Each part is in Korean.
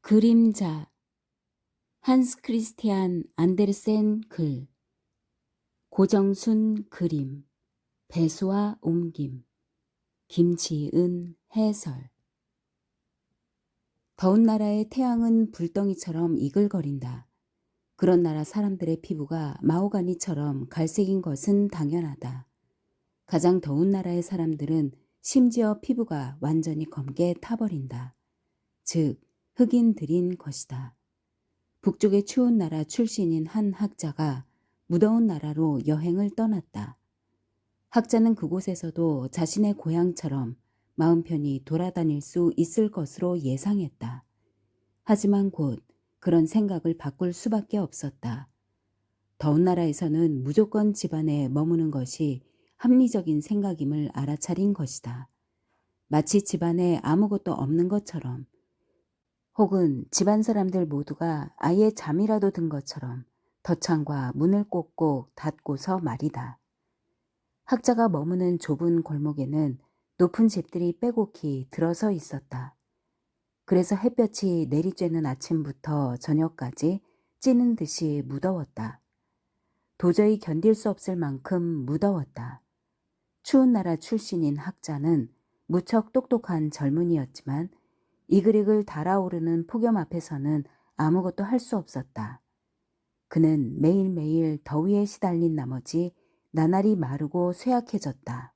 그림자. 한스 크리스티안 안데르센 글. 고정순 그림. 배수와 옮김. 김지은 해설. 더운 나라의 태양은 불덩이처럼 이글거린다. 그런 나라 사람들의 피부가 마호가니처럼 갈색인 것은 당연하다. 가장 더운 나라의 사람들은 심지어 피부가 완전히 검게 타버린다. 즉, 흑인들인 것이다. 북쪽의 추운 나라 출신인 한 학자가 무더운 나라로 여행을 떠났다. 학자는 그곳에서도 자신의 고향처럼 마음 편히 돌아다닐 수 있을 것으로 예상했다. 하지만 곧 그런 생각을 바꿀 수밖에 없었다. 더운 나라에서는 무조건 집안에 머무는 것이 합리적인 생각임을 알아차린 것이다. 마치 집안에 아무것도 없는 것처럼, 혹은 집안 사람들 모두가 아예 잠이라도 든 것처럼 덧창과 문을 꼭꼭 닫고서 말이다. 학자가 머무는 좁은 골목에는 높은 집들이 빼곡히 들어서 있었다. 그래서 햇볕이 내리쬐는 아침부터 저녁까지 찌는 듯이 무더웠다. 도저히 견딜 수 없을 만큼 무더웠다. 추운 나라 출신인 학자는 무척 똑똑한 젊은이였지만 이글이글 달아오르는 폭염 앞에서는 아무것도 할 수 없었다. 그는 매일매일 더위에 시달린 나머지 나날이 마르고 쇠약해졌다.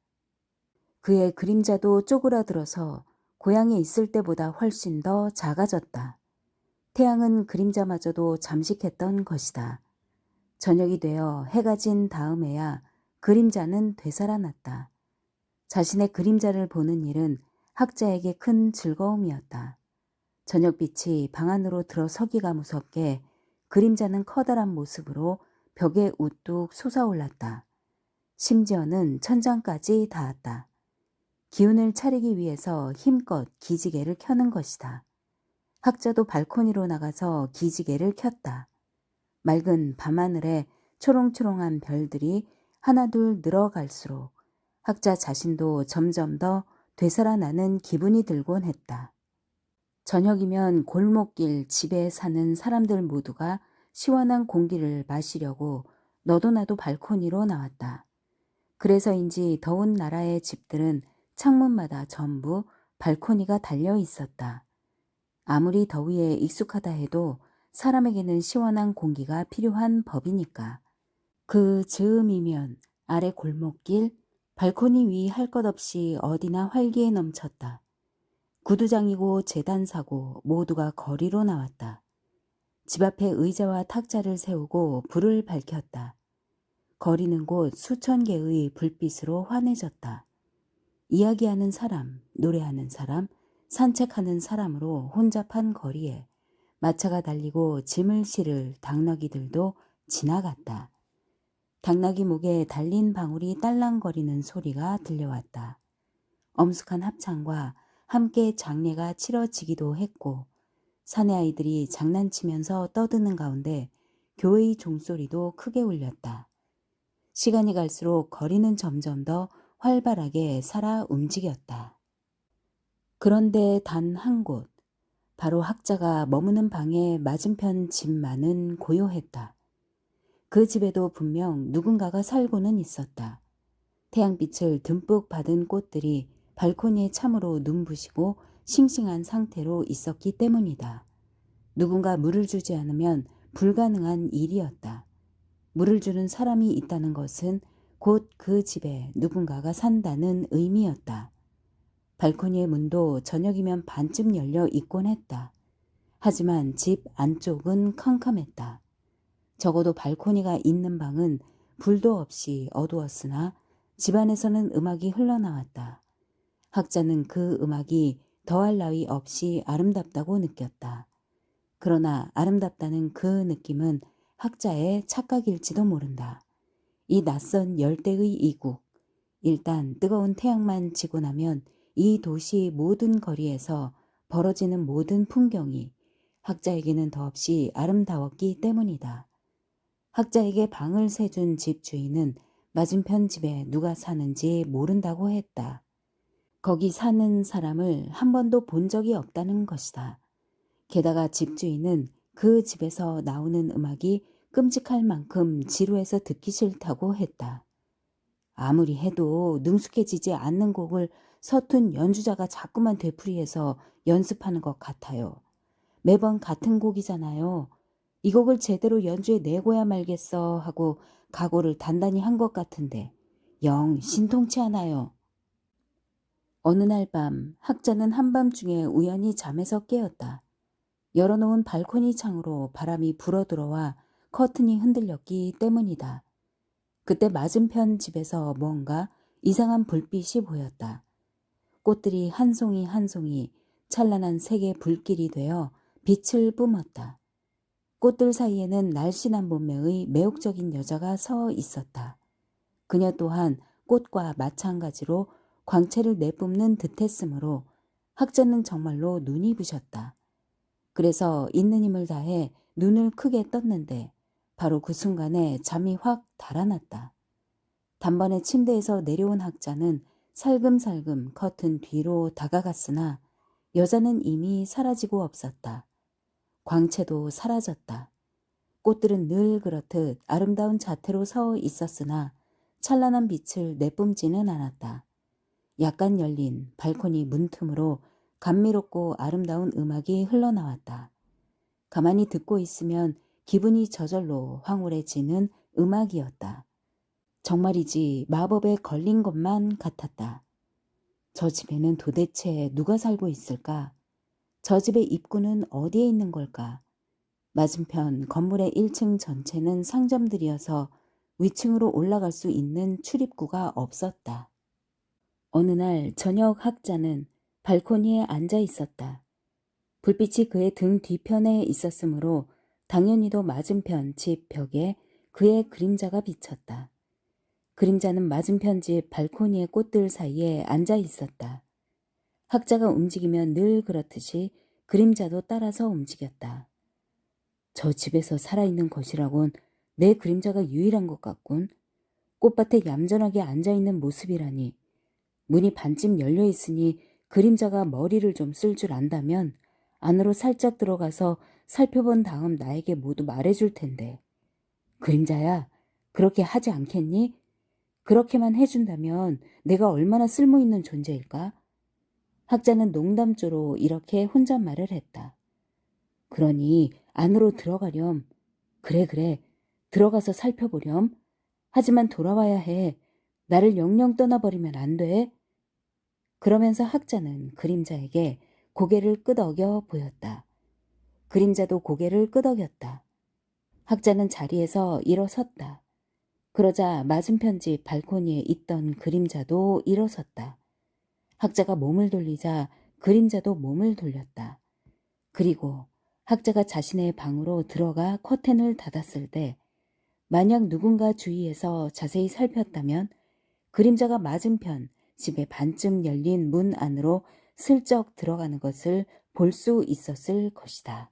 그의 그림자도 쪼그라들어서 고향에 있을 때보다 훨씬 더 작아졌다. 태양은 그림자마저도 잠식했던 것이다. 저녁이 되어 해가 진 다음에야 그림자는 되살아났다. 자신의 그림자를 보는 일은 학자에게 큰 즐거움이었다. 저녁빛이 방 안으로 들어서기가 무섭게 그림자는 커다란 모습으로 벽에 우뚝 솟아올랐다. 심지어는 천장까지 닿았다. 기운을 차리기 위해서 힘껏 기지개를 켜는 것이다. 학자도 발코니로 나가서 기지개를 켰다. 맑은 밤하늘에 초롱초롱한 별들이 하나둘 늘어갈수록 학자 자신도 점점 더 되살아나는 기분이 들곤 했다. 저녁이면 골목길 집에 사는 사람들 모두가 시원한 공기를 마시려고 너도 나도 발코니로 나왔다. 그래서인지 더운 나라의 집들은 창문마다 전부 발코니가 달려 있었다. 아무리 더위에 익숙하다 해도 사람에게는 시원한 공기가 필요한 법이니까. 그 즈음이면 아래 골목길, 발코니 위 할 것 없이 어디나 활기에 넘쳤다. 구두장이고 재단사고 모두가 거리로 나왔다. 집 앞에 의자와 탁자를 세우고 불을 밝혔다. 거리는 곧 수천 개의 불빛으로 환해졌다. 이야기하는 사람, 노래하는 사람, 산책하는 사람으로 혼잡한 거리에 마차가 달리고 짐을 실을 당나귀들도 지나갔다. 당나귀 목에 달린 방울이 딸랑거리는 소리가 들려왔다. 엄숙한 합창과 함께 장례가 치러지기도 했고 사내 아이들이 장난치면서 떠드는 가운데 교회의 종소리도 크게 울렸다. 시간이 갈수록 거리는 점점 더 활발하게 살아 움직였다. 그런데 단 한 곳, 바로 학자가 머무는 방의 맞은편 집만은 고요했다. 그 집에도 분명 누군가가 살고는 있었다. 태양빛을 듬뿍 받은 꽃들이 발코니에 참으로 눈부시고 싱싱한 상태로 있었기 때문이다. 누군가 물을 주지 않으면 불가능한 일이었다. 물을 주는 사람이 있다는 것은 곧 그 집에 누군가가 산다는 의미였다. 발코니의 문도 저녁이면 반쯤 열려 있곤 했다. 하지만 집 안쪽은 캄캄했다. 적어도 발코니가 있는 방은 불도 없이 어두웠으나 집 안에서는 음악이 흘러나왔다. 학자는 그 음악이 더할 나위 없이 아름답다고 느꼈다. 그러나 아름답다는 그 느낌은 학자의 착각일지도 모른다. 이 낯선 열대의 이국, 일단 뜨거운 태양만 지고 나면 이 도시 모든 거리에서 벌어지는 모든 풍경이 학자에게는 더없이 아름다웠기 때문이다. 학자에게 방을 세준 집 주인은 맞은편 집에 누가 사는지 모른다고 했다. 거기 사는 사람을 한 번도 본 적이 없다는 것이다. 게다가 집주인은 그 집에서 나오는 음악이 끔찍할 만큼 지루해서 듣기 싫다고 했다. 아무리 해도 능숙해지지 않는 곡을 서툰 연주자가 자꾸만 되풀이해서 연습하는 것 같아요. 매번 같은 곡이잖아요. 이 곡을 제대로 연주해 내고야 말겠어 하고 각오를 단단히 한 것 같은데 영 신통치 않아요. 어느 날 밤 학자는 한밤중에 우연히 잠에서 깨었다. 열어놓은 발코니 창으로 바람이 불어들어와 커튼이 흔들렸기 때문이다. 그때 맞은편 집에서 뭔가 이상한 불빛이 보였다. 꽃들이 한 송이 한 송이 찬란한 색의 불길이 되어 빛을 뿜었다. 꽃들 사이에는 날씬한 몸매의 매혹적인 여자가 서 있었다. 그녀 또한 꽃과 마찬가지로 광채를 내뿜는 듯했으므로 학자는 정말로 눈이 부셨다. 그래서 있는 힘을 다해 눈을 크게 떴는데 바로 그 순간에 잠이 확 달아났다. 단번에 침대에서 내려온 학자는 살금살금 커튼 뒤로 다가갔으나 여자는 이미 사라지고 없었다. 광채도 사라졌다. 꽃들은 늘 그렇듯 아름다운 자태로 서 있었으나 찬란한 빛을 내뿜지는 않았다. 약간 열린 발코니 문틈으로 감미롭고 아름다운 음악이 흘러나왔다. 가만히 듣고 있으면 기분이 저절로 황홀해지는 음악이었다. 정말이지 마법에 걸린 것만 같았다. 저 집에는 도대체 누가 살고 있을까? 저 집의 입구는 어디에 있는 걸까? 맞은편 건물의 1층 전체는 상점들이어서 위층으로 올라갈 수 있는 출입구가 없었다. 어느 날 저녁 학자는 발코니에 앉아 있었다. 불빛이 그의 등 뒤편에 있었으므로 당연히도 맞은편 집 벽에 그의 그림자가 비쳤다. 그림자는 맞은편 집 발코니의 꽃들 사이에 앉아 있었다. 학자가 움직이면 늘 그렇듯이 그림자도 따라서 움직였다. 저 집에서 살아있는 것이라곤 내 그림자가 유일한 것 같군. 꽃밭에 얌전하게 앉아있는 모습이라니. 문이 반쯤 열려 있으니 그림자가 머리를 좀 쓸 줄 안다면 안으로 살짝 들어가서 살펴본 다음 나에게 모두 말해줄 텐데. 그림자야, 그렇게 하지 않겠니? 그렇게만 해준다면 내가 얼마나 쓸모있는 존재일까? 학자는 농담조로 이렇게 혼잣말을 했다. 그러니 안으로 들어가렴. 그래, 들어가서 살펴보렴. 하지만 돌아와야 해. 나를 영영 떠나버리면 안 돼. 그러면서 학자는 그림자에게 고개를 끄덕여 보였다. 그림자도 고개를 끄덕였다. 학자는 자리에서 일어섰다. 그러자 맞은편 집 발코니에 있던 그림자도 일어섰다. 학자가 몸을 돌리자 그림자도 몸을 돌렸다. 그리고 학자가 자신의 방으로 들어가 커튼을 닫았을 때 만약 누군가 주위에서 자세히 살폈다면 그림자가 맞은편 집의 반쯤 열린 문 안으로 슬쩍 들어가는 것을 볼 수 있었을 것이다.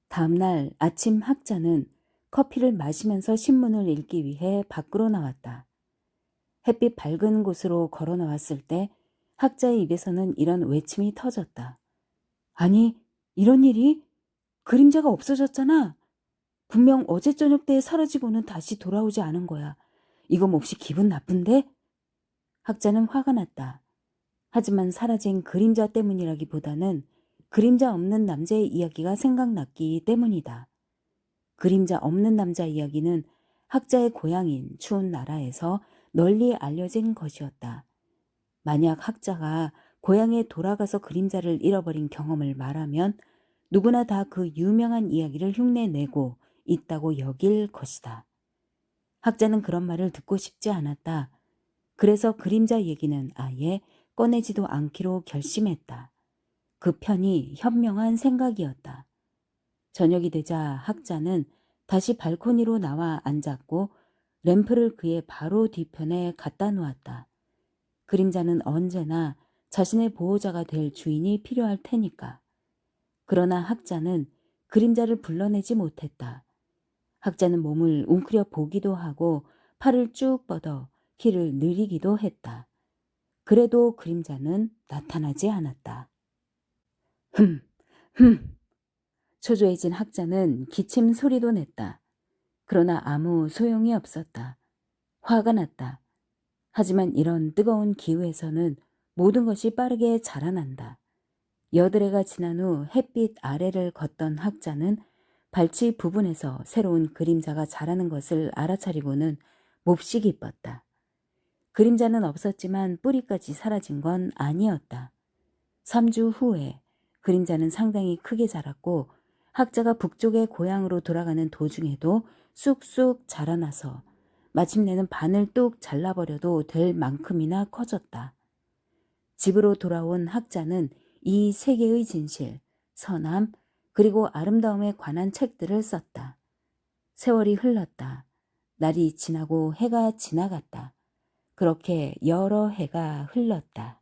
다음 날 아침 학자는 커피를 마시면서 신문을 읽기 위해 밖으로 나왔다. 햇빛 밝은 곳으로 걸어 나왔을 때 학자의 입에서는 이런 외침이 터졌다. 아니, 이런 일이? 그림자가 없어졌잖아. 분명 어제 저녁 때에 사라지고는 다시 돌아오지 않은 거야. 이거 몹시 기분 나쁜데? 학자는 화가 났다. 하지만 사라진 그림자 때문이라기보다는 그림자 없는 남자의 이야기가 생각났기 때문이다. 그림자 없는 남자 이야기는 학자의 고향인 추운 나라에서 널리 알려진 것이었다. 만약 학자가 고향에 돌아가서 그림자를 잃어버린 경험을 말하면 누구나 다 그 유명한 이야기를 흉내내고 있다고 여길 것이다. 학자는 그런 말을 듣고 싶지 않았다. 그래서 그림자 얘기는 아예 꺼내지도 않기로 결심했다. 그 편이 현명한 생각이었다. 저녁이 되자 학자는 다시 발코니로 나와 앉았고 램프를 그의 바로 뒤편에 갖다 놓았다. 그림자는 언제나 자신의 보호자가 될 주인이 필요할 테니까. 그러나 학자는 그림자를 불러내지 못했다. 학자는 몸을 웅크려 보기도 하고 팔을 쭉 뻗어 키를 느리기도 했다. 그래도 그림자는 나타나지 않았다. 흠, 흠! 초조해진 학자는 기침 소리도 냈다. 그러나 아무 소용이 없었다. 화가 났다. 하지만 이런 뜨거운 기후에서는 모든 것이 빠르게 자라난다. 여드레가 지난 후 햇빛 아래를 걷던 학자는 발치 부분에서 새로운 그림자가 자라는 것을 알아차리고는 몹시 기뻤다. 그림자는 없었지만 뿌리까지 사라진 건 아니었다. 3주 후에 그림자는 상당히 크게 자랐고 학자가 북쪽의 고향으로 돌아가는 도중에도 쑥쑥 자라나서 마침내는 반을 뚝 잘라버려도 될 만큼이나 커졌다. 집으로 돌아온 학자는 이 세계의 진실, 선함, 그리고 아름다움에 관한 책들을 썼다. 세월이 흘렀다. 날이 지나고 해가 지나갔다. 그렇게 여러 해가 흘렀다.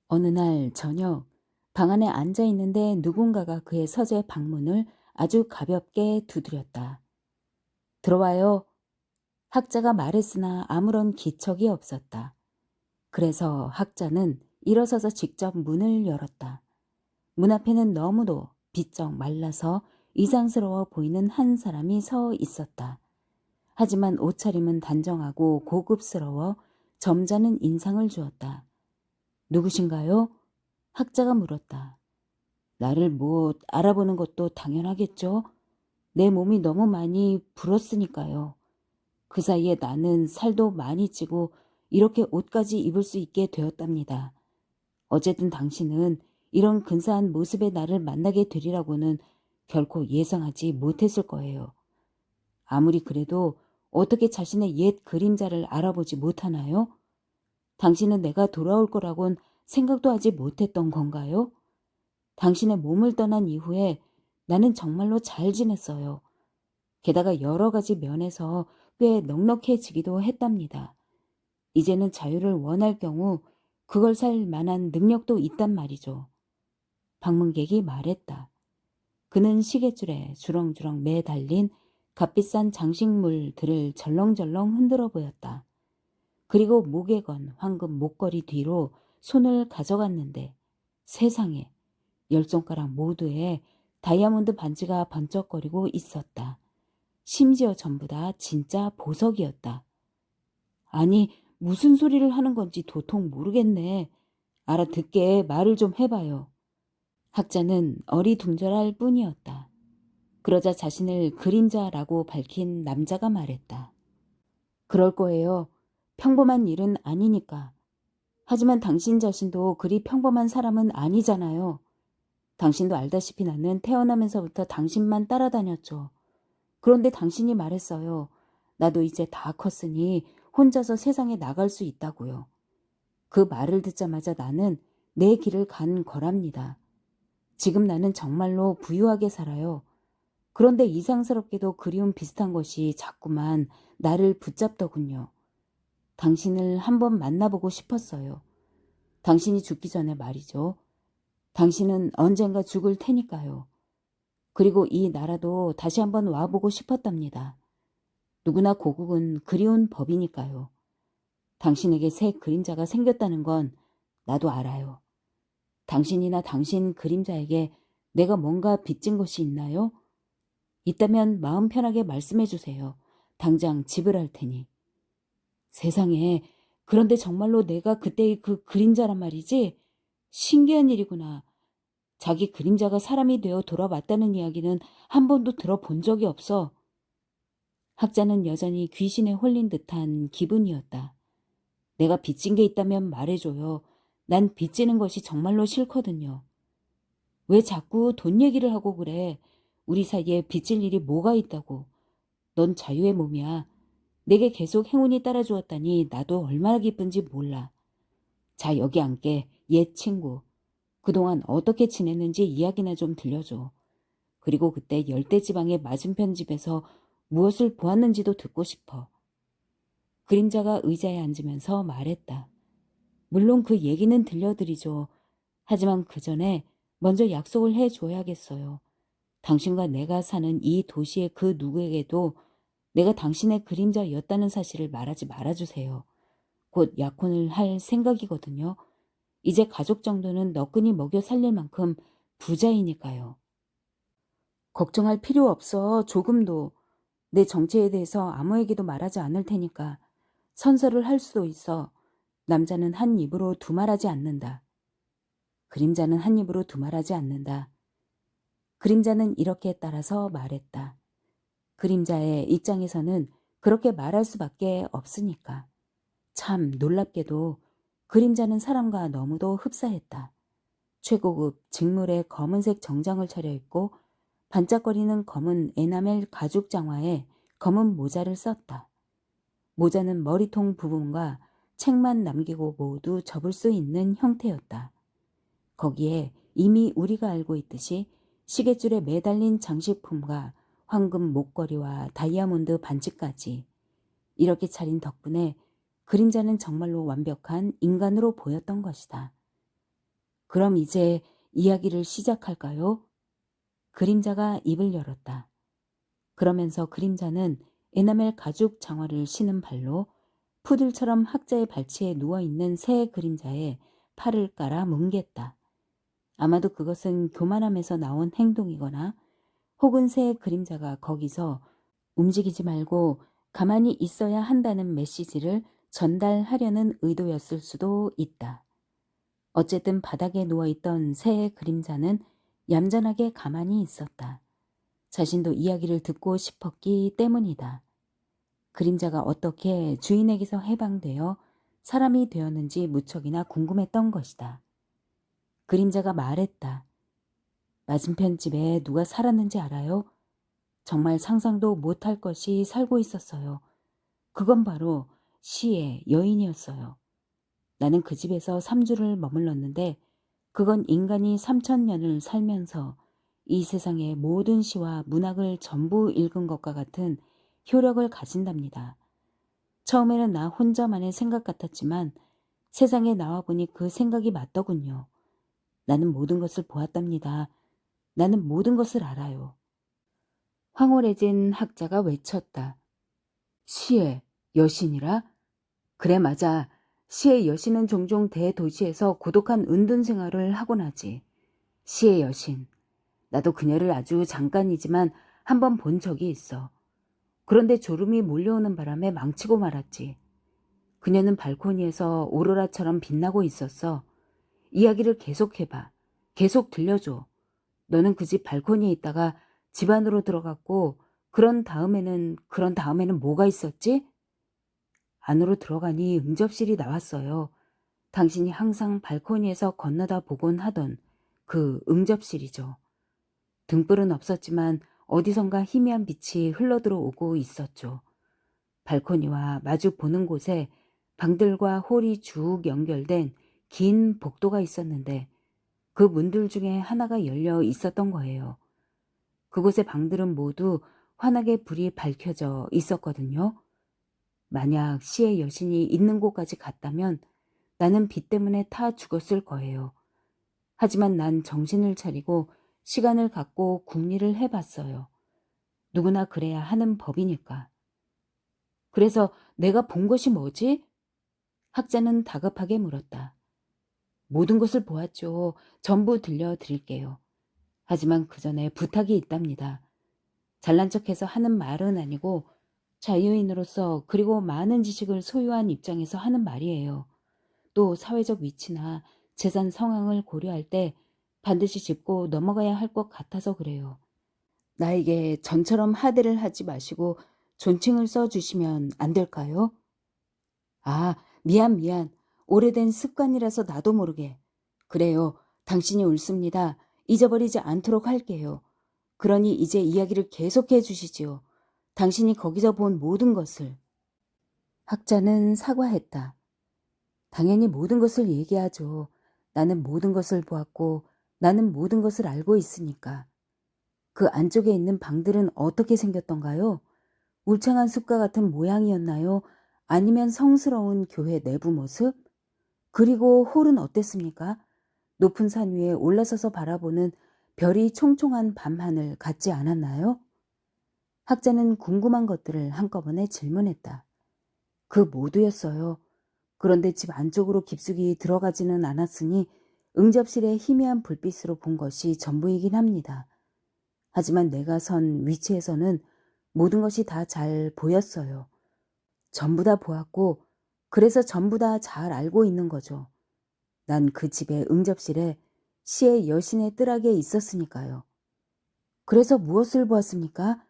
어느 날 저녁, 방 안에 앉아 있는데 누군가가 그의 서재 방문을 아주 가볍게 두드렸다. 들어와요. 학자가 말했으나 아무런 기척이 없었다. 그래서 학자는 일어서서 직접 문을 열었다. 문 앞에는 너무도 비쩍 말라서 이상스러워 보이는 한 사람이 서 있었다. 하지만 옷차림은 단정하고 고급스러워 점잖은 인상을 주었다. 누구신가요? 학자가 물었다. 나를 못 알아보는 것도 당연하겠죠. 내 몸이 너무 많이 불었으니까요. 그 사이에 나는 살도 많이 찌고 이렇게 옷까지 입을 수 있게 되었답니다. 어쨌든 당신은 이런 근사한 모습의 나를 만나게 되리라고는 결코 예상하지 못했을 거예요. 아무리 그래도 어떻게 자신의 옛 그림자를 알아보지 못하나요? 당신은 내가 돌아올 거라곤 생각도 하지 못했던 건가요? 당신의 몸을 떠난 이후에 나는 정말로 잘 지냈어요. 게다가 여러 가지 면에서 꽤 넉넉해지기도 했답니다. 이제는 자유를 원할 경우 그걸 살 만한 능력도 있단 말이죠. 방문객이 말했다. 그는 시계줄에 주렁주렁 매달린 값비싼 장식물들을 절렁절렁 흔들어 보였다. 그리고 목에 건 황금 목걸이 뒤로 손을 가져갔는데 세상에 10손가락 모두에 다이아몬드 반지가 번쩍거리고 있었다. 심지어 전부 다 진짜 보석이었다. 아니, 무슨 소리를 하는 건지 도통 모르겠네. 알아듣게 말을 좀 해봐요. 학자는 어리둥절할 뿐이었다. 그러자 자신을 그림자라고 밝힌 남자가 말했다. 그럴 거예요. 평범한 일은 아니니까. 하지만 당신 자신도 그리 평범한 사람은 아니잖아요. 당신도 알다시피 나는 태어나면서부터 당신만 따라다녔죠. 그런데 당신이 말했어요. 나도 이제 다 컸으니 혼자서 세상에 나갈 수 있다고요. 그 말을 듣자마자 나는 내 길을 간 거랍니다. 지금 나는 정말로 부유하게 살아요. 그런데 이상스럽게도 그리움 비슷한 것이 자꾸만 나를 붙잡더군요. 당신을 한번 만나보고 싶었어요. 당신이 죽기 전에 말이죠. 당신은 언젠가 죽을 테니까요. 그리고 이 나라도 다시 한번 와보고 싶었답니다. 누구나 고국은 그리운 법이니까요. 당신에게 새 그림자가 생겼다는 건 나도 알아요. 당신이나 당신 그림자에게 내가 뭔가 빚진 것이 있나요? 있다면 마음 편하게 말씀해 주세요. 당장 지불할 테니. 세상에, 그런데 정말로 내가 그때의 그 그림자란 말이지? 신기한 일이구나. 자기 그림자가 사람이 되어 돌아왔다는 이야기는 한 번도 들어본 적이 없어. 학자는 여전히 귀신에 홀린 듯한 기분이었다. 내가 빚진 게 있다면 말해줘요. 난 빚지는 것이 정말로 싫거든요. 왜 자꾸 돈 얘기를 하고 그래? 우리 사이에 빚질 일이 뭐가 있다고. 넌 자유의 몸이야. 내게 계속 행운이 따라주었다니 나도 얼마나 기쁜지 몰라. 자, 여기 앉게. 옛 친구. 그동안 어떻게 지냈는지 이야기나 좀 들려줘. 그리고 그때 열대지방의 맞은편 집에서 무엇을 보았는지도 듣고 싶어. 그림자가 의자에 앉으면서 말했다. 물론 그 얘기는 들려드리죠. 하지만 그 전에 먼저 약속을 해줘야겠어요. 당신과 내가 사는 이 도시의 그 누구에게도 내가 당신의 그림자였다는 사실을 말하지 말아주세요. 곧 약혼을 할 생각이거든요. 이제 가족 정도는 너끈히 먹여 살릴 만큼 부자이니까요. 걱정할 필요 없어. 조금도. 내 정체에 대해서 아무에게도 말하지 않을 테니까. 선서를 할 수도 있어. 남자는 한 입으로 두말하지 않는다. 그림자는 한 입으로 두말하지 않는다. 그림자는 이렇게 따라서 말했다. 그림자의 입장에서는 그렇게 말할 수밖에 없으니까. 참 놀랍게도 그림자는 사람과 너무도 흡사했다. 최고급 직물의 검은색 정장을 차려입고 반짝거리는 검은 에나멜 가죽 장화에 검은 모자를 썼다. 모자는 머리통 부분과 책만 남기고 모두 접을 수 있는 형태였다. 거기에 이미 우리가 알고 있듯이 시계줄에 매달린 장식품과 황금 목걸이와 다이아몬드 반지까지 이렇게 차린 덕분에 그림자는 정말로 완벽한 인간으로 보였던 것이다. 그럼 이제 이야기를 시작할까요? 그림자가 입을 열었다. 그러면서 그림자는 에나멜 가죽 장화를 신은 발로 푸들처럼 학자의 발치에 누워있는 새 그림자에 팔을 깔아 뭉갰다. 아마도 그것은 교만함에서 나온 행동이거나 혹은 새 그림자가 거기서 움직이지 말고 가만히 있어야 한다는 메시지를 전달하려는 의도였을 수도 있다. 어쨌든 바닥에 누워있던 새 그림자는 얌전하게 가만히 있었다. 자신도 이야기를 듣고 싶었기 때문이다. 그림자가 어떻게 주인에게서 해방되어 사람이 되었는지 무척이나 궁금했던 것이다. 그림자가 말했다. 맞은편 집에 누가 살았는지 알아요? 정말 상상도 못할 것이 살고 있었어요. 그건 바로 시의 여인이었어요. 나는 그 집에서 3주를 머물렀는데 그건 인간이 3000년을 살면서 이 세상의 모든 시와 문학을 전부 읽은 것과 같은 효력을 가진답니다. 처음에는 나 혼자만의 생각 같았지만 세상에 나와보니 그 생각이 맞더군요. 나는 모든 것을 보았답니다. 나는 모든 것을 알아요. 황홀해진 학자가 외쳤다. 시의 여신이라? 그래 맞아. 시의 여신은 종종 대도시에서 고독한 은둔 생활을 하곤 하지. 시의 여신. 나도 그녀를 아주 잠깐이지만 한번 본 적이 있어. 그런데 졸음이 몰려오는 바람에 망치고 말았지. 그녀는 발코니에서 오로라처럼 빛나고 있었어. 이야기를 계속해봐. 계속 들려줘. 너는 그 집 발코니에 있다가 집 안으로 들어갔고 그런 다음에는 뭐가 있었지? 안으로 들어가니 응접실이 나왔어요. 당신이 항상 발코니에서 건너다 보곤 하던 그 응접실이죠. 등불은 없었지만 어디선가 희미한 빛이 흘러들어오고 있었죠. 발코니와 마주 보는 곳에 방들과 홀이 쭉 연결된 긴 복도가 있었는데 그 문들 중에 하나가 열려 있었던 거예요. 그곳의 방들은 모두 환하게 불이 밝혀져 있었거든요. 만약 시의 여신이 있는 곳까지 갔다면 나는 빛 때문에 타 죽었을 거예요. 하지만 난 정신을 차리고 시간을 갖고 궁리를 해봤어요. 누구나 그래야 하는 법이니까. 그래서 내가 본 것이 뭐지? 학자는 다급하게 물었다. 모든 것을 보았죠. 전부 들려드릴게요. 하지만 그 전에 부탁이 있답니다. 잘난 척해서 하는 말은 아니고 자유인으로서 그리고 많은 지식을 소유한 입장에서 하는 말이에요. 또 사회적 위치나 재산 상황을 고려할 때 반드시 짚고 넘어가야 할 것 같아서 그래요. 나에게 전처럼 하대를 하지 마시고 존칭을 써주시면 안 될까요? 아, 미안. 오래된 습관이라서 나도 모르게. 그래요. 당신이 옳습니다. 잊어버리지 않도록 할게요. 그러니 이제 이야기를 계속해 주시지요. 당신이 거기서 본 모든 것을. 학자는 사과했다. 당연히 모든 것을 얘기하죠. 나는 모든 것을 보았고 나는 모든 것을 알고 있으니까. 그 안쪽에 있는 방들은 어떻게 생겼던가요? 울창한 숲과 같은 모양이었나요? 아니면 성스러운 교회 내부 모습? 그리고 홀은 어땠습니까? 높은 산 위에 올라서서 바라보는 별이 총총한 밤하늘 같지 않았나요? 학자는 궁금한 것들을 한꺼번에 질문했다. 그 모두였어요. 그런데 집 안쪽으로 깊숙이 들어가지는 않았으니 응접실의 희미한 불빛으로 본 것이 전부이긴 합니다. 하지만 내가 선 위치에서는 모든 것이 다 잘 보였어요. 전부 다 보았고, 그래서 전부 다 잘 알고 있는 거죠. 난 그 집의 응접실에 시의 여신의 뜰하게 있었으니까요. 그래서 무엇을 보았습니까?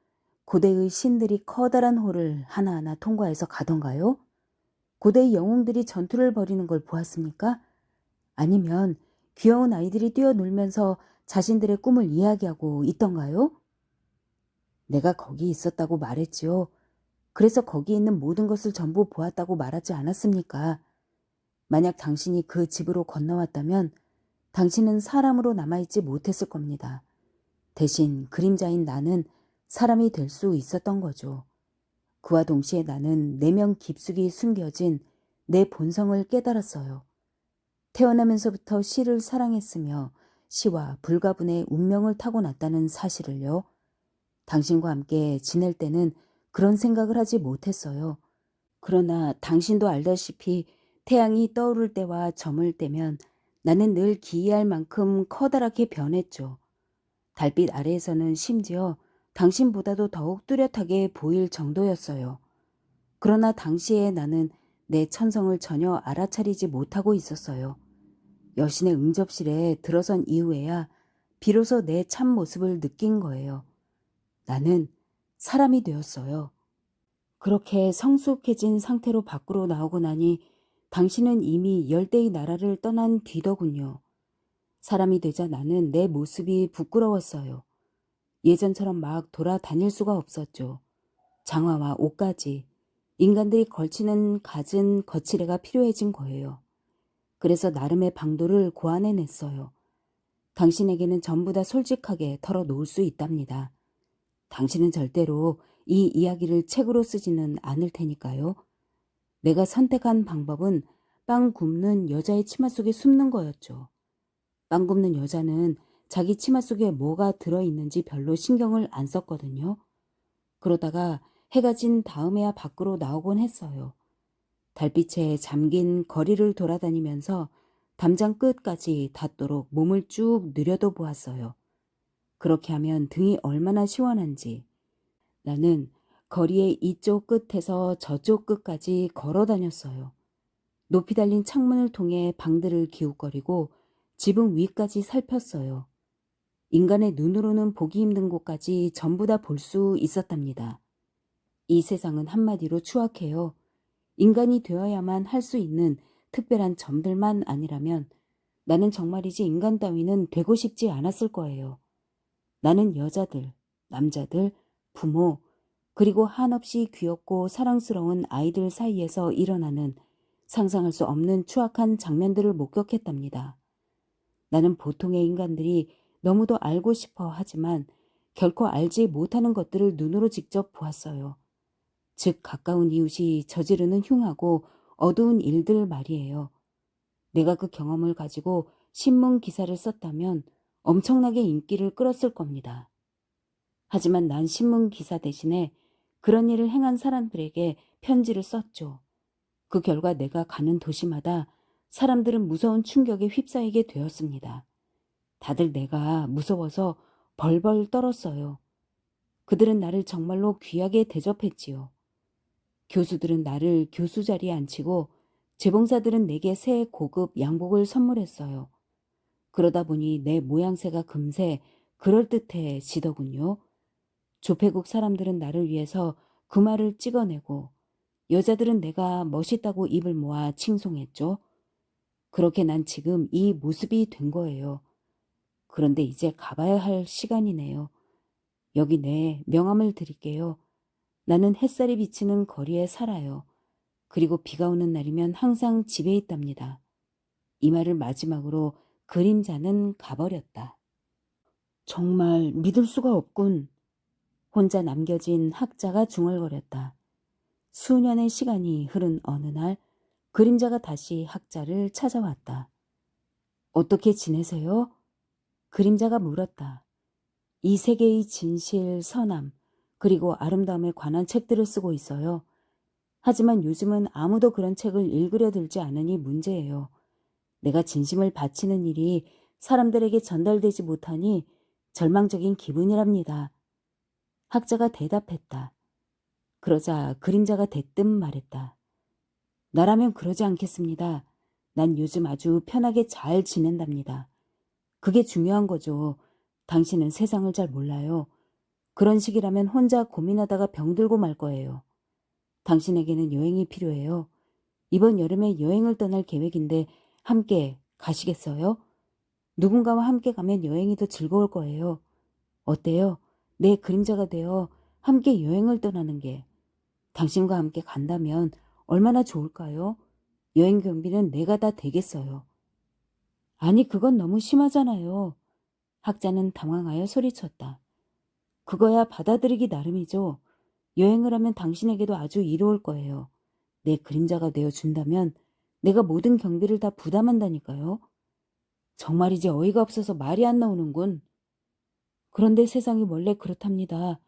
고대의 신들이 커다란 홀을 하나하나 통과해서 가던가요? 고대의 영웅들이 전투를 벌이는 걸 보았습니까? 아니면 귀여운 아이들이 뛰어놀면서 자신들의 꿈을 이야기하고 있던가요? 내가 거기 있었다고 말했지요. 그래서 거기 있는 모든 것을 전부 보았다고 말하지 않았습니까? 만약 당신이 그 집으로 건너왔다면 당신은 사람으로 남아있지 못했을 겁니다. 대신 그림자인 나는 사람이 될 수 있었던 거죠. 그와 동시에 나는 내면 깊숙이 숨겨진 내 본성을 깨달았어요. 태어나면서부터 시를 사랑했으며 시와 불가분의 운명을 타고났다는 사실을요. 당신과 함께 지낼 때는 그런 생각을 하지 못했어요. 그러나 당신도 알다시피 태양이 떠오를 때와 저물 때면 나는 늘 기이할 만큼 커다랗게 변했죠. 달빛 아래에서는 심지어 당신보다도 더욱 뚜렷하게 보일 정도였어요. 그러나 당시에 나는 내 천성을 전혀 알아차리지 못하고 있었어요. 여신의 응접실에 들어선 이후에야 비로소 내 참모습을 느낀 거예요. 나는 사람이 되었어요. 그렇게 성숙해진 상태로 밖으로 나오고 나니 당신은 이미 열대의 나라를 떠난 뒤더군요. 사람이 되자 나는 내 모습이 부끄러웠어요. 예전처럼 막 돌아다닐 수가 없었죠. 장화와 옷까지 인간들이 걸치는 갖은 거치대가 필요해진 거예요. 그래서 나름의 방도를 고안해냈어요. 당신에게는 전부 다 솔직하게 털어놓을 수 있답니다. 당신은 절대로 이 이야기를 책으로 쓰지는 않을 테니까요. 내가 선택한 방법은 빵 굽는 여자의 치마 속에 숨는 거였죠. 빵 굽는 여자는 자기 치마 속에 뭐가 들어있는지 별로 신경을 안 썼거든요. 그러다가 해가 진 다음에야 밖으로 나오곤 했어요. 달빛에 잠긴 거리를 돌아다니면서 담장 끝까지 닿도록 몸을 쭉 느려도 보았어요. 그렇게 하면 등이 얼마나 시원한지. 나는 거리의 이쪽 끝에서 저쪽 끝까지 걸어 다녔어요. 높이 달린 창문을 통해 방들을 기웃거리고 지붕 위까지 살폈어요. 인간의 눈으로는 보기 힘든 곳까지 전부 다 볼 수 있었답니다. 이 세상은 한마디로 추악해요. 인간이 되어야만 할 수 있는 특별한 점들만 아니라면 나는 정말이지 인간 따위는 되고 싶지 않았을 거예요. 나는 여자들, 남자들, 부모, 그리고 한없이 귀엽고 사랑스러운 아이들 사이에서 일어나는 상상할 수 없는 추악한 장면들을 목격했답니다. 나는 보통의 인간들이 너무도 알고 싶어 하지만 결코 알지 못하는 것들을 눈으로 직접 보았어요. 즉 가까운 이웃이 저지르는 흉하고 어두운 일들 말이에요. 내가 그 경험을 가지고 신문 기사를 썼다면 엄청나게 인기를 끌었을 겁니다. 하지만 난 신문 기사 대신에 그런 일을 행한 사람들에게 편지를 썼죠. 그 결과 내가 가는 도시마다 사람들은 무서운 충격에 휩싸이게 되었습니다. 다들 내가 무서워서 벌벌 떨었어요. 그들은 나를 정말로 귀하게 대접했지요. 교수들은 나를 교수 자리에 앉히고 재봉사들은 내게 새 고급 양복을 선물했어요. 그러다 보니 내 모양새가 금세 그럴듯해지더군요. 조폐국 사람들은 나를 위해서 그 말을 찍어내고 여자들은 내가 멋있다고 입을 모아 칭송했죠. 그렇게 난 지금 이 모습이 된 거예요. 그런데 이제 가봐야 할 시간이네요. 여기 내 명함을 드릴게요. 나는 햇살이 비치는 거리에 살아요. 그리고 비가 오는 날이면 항상 집에 있답니다. 이 말을 마지막으로 그림자는 가버렸다. 정말 믿을 수가 없군. 혼자 남겨진 학자가 중얼거렸다. 수년의 시간이 흐른 어느 날 그림자가 다시 학자를 찾아왔다. 어떻게 지내세요? 그림자가 물었다. 이 세계의 진실, 선함, 그리고 아름다움에 관한 책들을 쓰고 있어요. 하지만 요즘은 아무도 그런 책을 읽으려 들지 않으니 문제예요. 내가 진심을 바치는 일이 사람들에게 전달되지 못하니 절망적인 기분이랍니다. 학자가 대답했다. 그러자 그림자가 대뜸 말했다. 나라면 그러지 않겠습니다. 난 요즘 아주 편하게 잘 지낸답니다. 그게 중요한 거죠. 당신은 세상을 잘 몰라요. 그런 식이라면 혼자 고민하다가 병들고 말 거예요. 당신에게는 여행이 필요해요. 이번 여름에 여행을 떠날 계획인데 함께 가시겠어요? 누군가와 함께 가면 여행이 더 즐거울 거예요. 어때요? 내 그림자가 되어 함께 여행을 떠나는 게. 당신과 함께 간다면 얼마나 좋을까요? 여행 경비는 내가 다 대겠어요. 아니, 그건 너무 심하잖아요. 학자는 당황하여 소리쳤다. 그거야 받아들이기 나름이죠. 여행을 하면 당신에게도 아주 이로울 거예요. 내 그림자가 되어 준다면 내가 모든 경비를 다 부담한다니까요. 정말이지 어이가 없어서 말이 안 나오는군. 그런데 세상이 원래 그렇답니다.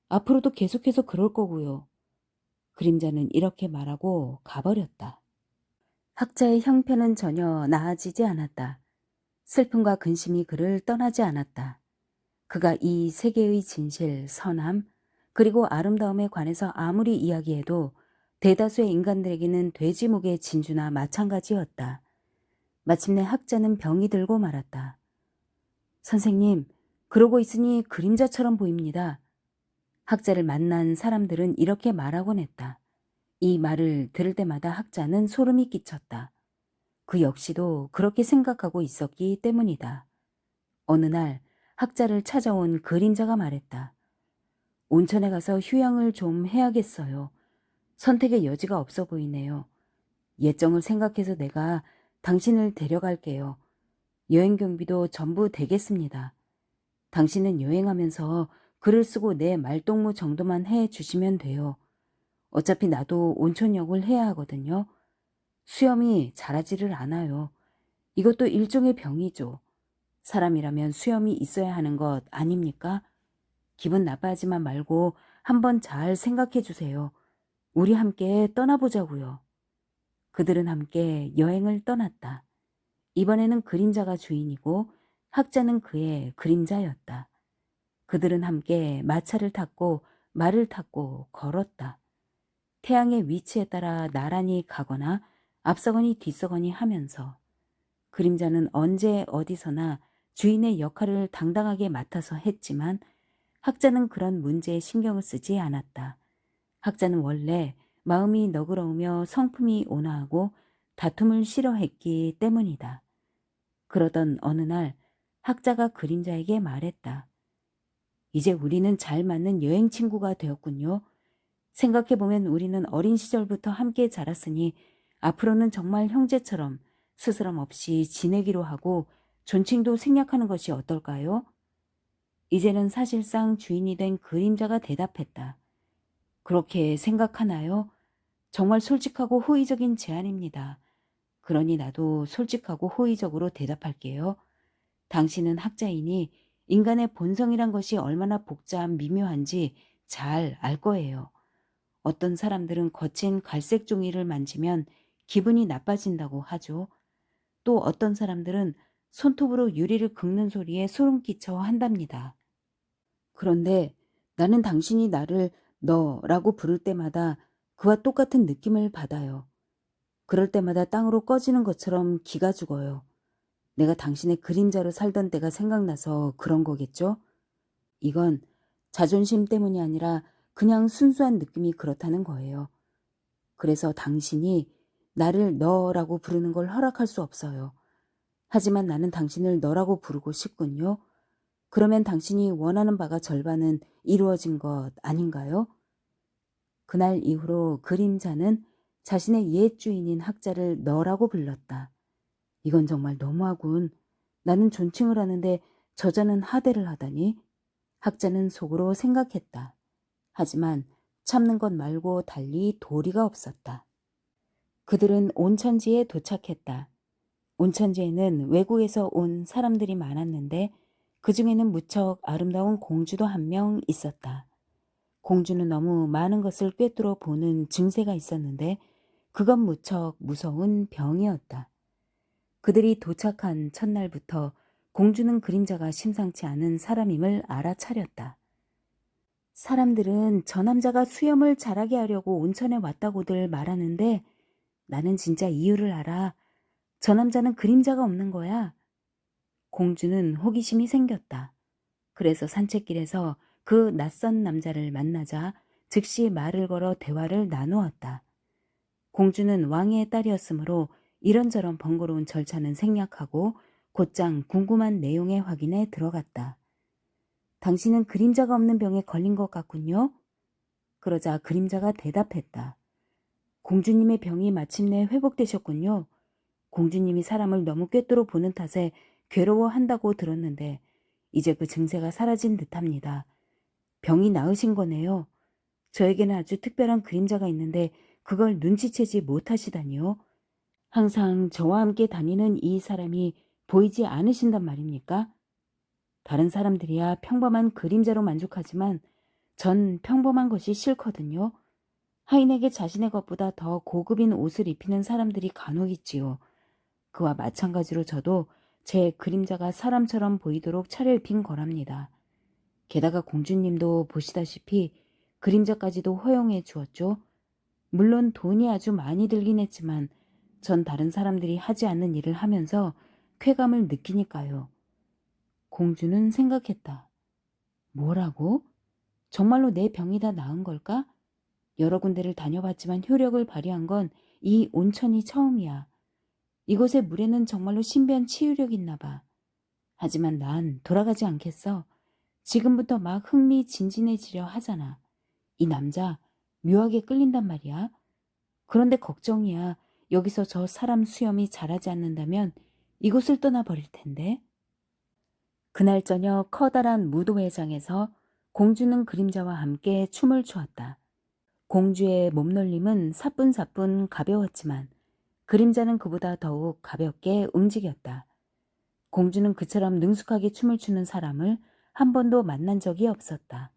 앞으로도 계속해서 그럴 거고요. 그림자는 이렇게 말하고 가버렸다. 학자의 형편은 전혀 나아지지 않았다. 슬픔과 근심이 그를 떠나지 않았다. 그가 이 세계의 진실, 선함, 그리고 아름다움에 관해서 아무리 이야기해도 대다수의 인간들에게는 돼지목의 진주나 마찬가지였다. 마침내 학자는 병이 들고 말았다. 선생님, 그러고 있으니 그림자처럼 보입니다. 학자를 만난 사람들은 이렇게 말하곤 했다. 이 말을 들을 때마다 학자는 소름이 끼쳤다. 그 역시도 그렇게 생각하고 있었기 때문이다. 어느 날 학자를 찾아온 그림자가 말했다. 온천에 가서 휴양을 좀 해야겠어요. 선택의 여지가 없어 보이네요. 예정을 생각해서 내가 당신을 데려갈게요. 여행 경비도 전부 대겠습니다. 당신은 여행하면서 글을 쓰고 내 말동무 정도만 해 주시면 돼요. 어차피 나도 온천욕을 해야 하거든요. 수염이 자라지를 않아요. 이것도 일종의 병이죠. 사람이라면 수염이 있어야 하는 것 아닙니까? 기분 나빠하지만 말고 한번 잘 생각해 주세요. 우리 함께 떠나보자고요. 그들은 함께 여행을 떠났다. 이번에는 그림자가 주인이고 학자는 그의 그림자였다. 그들은 함께 마차를 탔고 말을 탔고 걸었다. 태양의 위치에 따라 나란히 가거나 앞서거니 뒤서거니 하면서 그림자는 언제 어디서나 주인의 역할을 당당하게 맡아서 했지만 학자는 그런 문제에 신경을 쓰지 않았다. 학자는 원래 마음이 너그러우며 성품이 온화하고 다툼을 싫어했기 때문이다. 그러던 어느 날 학자가 그림자에게 말했다. 이제 우리는 잘 맞는 여행 친구가 되었군요. 생각해보면 우리는 어린 시절부터 함께 자랐으니 앞으로는 정말 형제처럼 스스럼 없이 지내기로 하고 존칭도 생략하는 것이 어떨까요? 이제는 사실상 주인이 된 그림자가 대답했다. 그렇게 생각하나요? 정말 솔직하고 호의적인 제안입니다. 그러니 나도 솔직하고 호의적으로 대답할게요. 당신은 학자이니 인간의 본성이란 것이 얼마나 복잡 미묘한지 잘 알 거예요. 어떤 사람들은 거친 갈색 종이를 만지면 기분이 나빠진다고 하죠. 또 어떤 사람들은 손톱으로 유리를 긁는 소리에 소름 끼쳐 한답니다. 그런데 나는 당신이 나를 너라고 부를 때마다 그와 똑같은 느낌을 받아요. 그럴 때마다 땅으로 꺼지는 것처럼 기가 죽어요. 내가 당신의 그림자로 살던 때가 생각나서 그런 거겠죠? 이건 자존심 때문이 아니라 그냥 순수한 느낌이 그렇다는 거예요. 그래서 당신이 나를 너라고 부르는 걸 허락할 수 없어요. 하지만 나는 당신을 너라고 부르고 싶군요. 그러면 당신이 원하는 바가 절반은 이루어진 것 아닌가요? 그날 이후로 그림자는 자신의 옛 주인인 학자를 너라고 불렀다. 이건 정말 너무하군. 나는 존칭을 하는데 저자는 하대를 하다니. 학자는 속으로 생각했다. 하지만 참는 것 말고 달리 도리가 없었다. 그들은 온천지에 도착했다. 온천지에는 외국에서 온 사람들이 많았는데 그 중에는 무척 아름다운 공주도 한 명 있었다. 공주는 너무 많은 것을 꿰뚫어 보는 증세가 있었는데 그건 무척 무서운 병이었다. 그들이 도착한 첫날부터 공주는 그림자가 심상치 않은 사람임을 알아차렸다. 사람들은 저 남자가 수염을 자라게 하려고 온천에 왔다고들 말하는데 나는 진짜 이유를 알아. 저 남자는 그림자가 없는 거야. 공주는 호기심이 생겼다. 그래서 산책길에서 그 낯선 남자를 만나자 즉시 말을 걸어 대화를 나누었다. 공주는 왕의 딸이었으므로 이런저런 번거로운 절차는 생략하고 곧장 궁금한 내용의 확인에 들어갔다. 당신은 그림자가 없는 병에 걸린 것 같군요. 그러자 그림자가 대답했다. 공주님의 병이 마침내 회복되셨군요. 공주님이 사람을 너무 꿰뚫어 보는 탓에 괴로워한다고 들었는데 이제 그 증세가 사라진 듯합니다. 병이 나으신 거네요. 저에게는 아주 특별한 그림자가 있는데 그걸 눈치채지 못하시다니요. 항상 저와 함께 다니는 이 사람이 보이지 않으신단 말입니까? 다른 사람들이야 평범한 그림자로 만족하지만 전 평범한 것이 싫거든요. 하인에게 자신의 것보다 더 고급인 옷을 입히는 사람들이 간혹 있지요. 그와 마찬가지로 저도 제 그림자가 사람처럼 보이도록 차려입힌 거랍니다. 게다가 공주님도 보시다시피 그림자까지도 허용해 주었죠. 물론 돈이 아주 많이 들긴 했지만 전 다른 사람들이 하지 않는 일을 하면서 쾌감을 느끼니까요. 공주는 생각했다. 뭐라고? 정말로 내 병이 다 나은 걸까? 여러 군데를 다녀봤지만 효력을 발휘한 건 이 온천이 처음이야. 이곳의 물에는 정말로 신비한 치유력이 있나 봐. 하지만 난 돌아가지 않겠어. 지금부터 막 흥미진진해지려 하잖아. 이 남자 묘하게 끌린단 말이야. 그런데 걱정이야. 여기서 저 사람 수염이 자라지 않는다면 이곳을 떠나버릴 텐데. 그날 저녁 커다란 무도회장에서 공주는 그림자와 함께 춤을 추었다. 공주의 몸놀림은 사뿐사뿐 가벼웠지만 그림자는 그보다 더욱 가볍게 움직였다. 공주는 그처럼 능숙하게 춤을 추는 사람을 한 번도 만난 적이 없었다.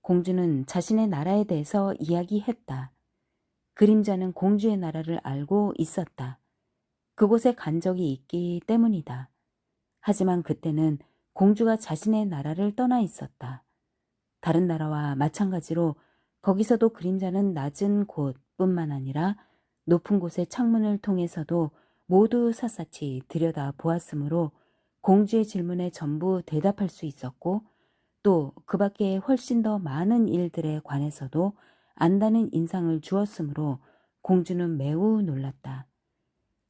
공주는 자신의 나라에 대해서 이야기했다. 그림자는 공주의 나라를 알고 있었다. 그곳에 간 적이 있기 때문이다. 하지만 그때는 공주가 자신의 나라를 떠나 있었다. 다른 나라와 마찬가지로 거기서도 그림자는 낮은 곳뿐만 아니라 높은 곳의 창문을 통해서도 모두 샅샅이 들여다 보았으므로 공주의 질문에 전부 대답할 수 있었고 또 그 밖에 훨씬 더 많은 일들에 관해서도 안다는 인상을 주었으므로 공주는 매우 놀랐다.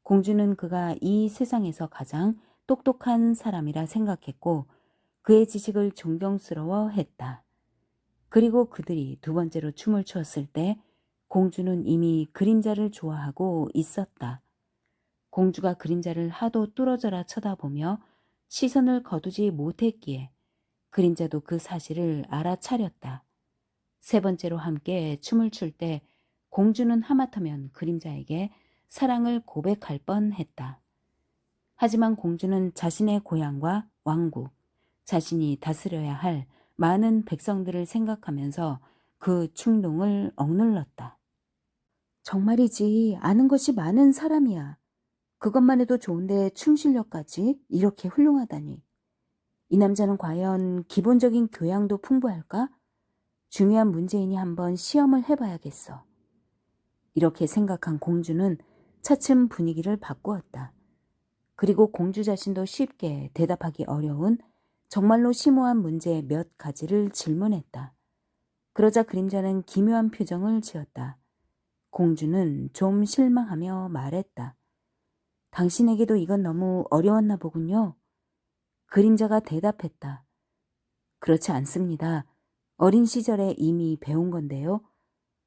공주는 그가 이 세상에서 가장 똑똑한 사람이라 생각했고 그의 지식을 존경스러워했다. 그리고 그들이 두 번째로 춤을 추었을 때 공주는 이미 그림자를 좋아하고 있었다. 공주가 그림자를 하도 뚫어져라 쳐다보며 시선을 거두지 못했기에 그림자도 그 사실을 알아차렸다. 세 번째로 함께 춤을 출 때 공주는 하마터면 그림자에게 사랑을 고백할 뻔했다. 하지만 공주는 자신의 고향과 왕국, 자신이 다스려야 할 많은 백성들을 생각하면서 그 충동을 억눌렀다. 정말이지 아는 것이 많은 사람이야. 그것만 해도 좋은데 춤 실력까지 이렇게 훌륭하다니. 이 남자는 과연 기본적인 교양도 풍부할까? 중요한 문제이니 한번 시험을 해봐야겠어. 이렇게 생각한 공주는 차츰 분위기를 바꾸었다. 그리고 공주 자신도 쉽게 대답하기 어려운 정말로 심오한 문제 몇 가지를 질문했다. 그러자 그림자는 기묘한 표정을 지었다. 공주는 좀 실망하며 말했다. 당신에게도 이건 너무 어려웠나 보군요. 그림자가 대답했다. 그렇지 않습니다. 어린 시절에 이미 배운 건데요.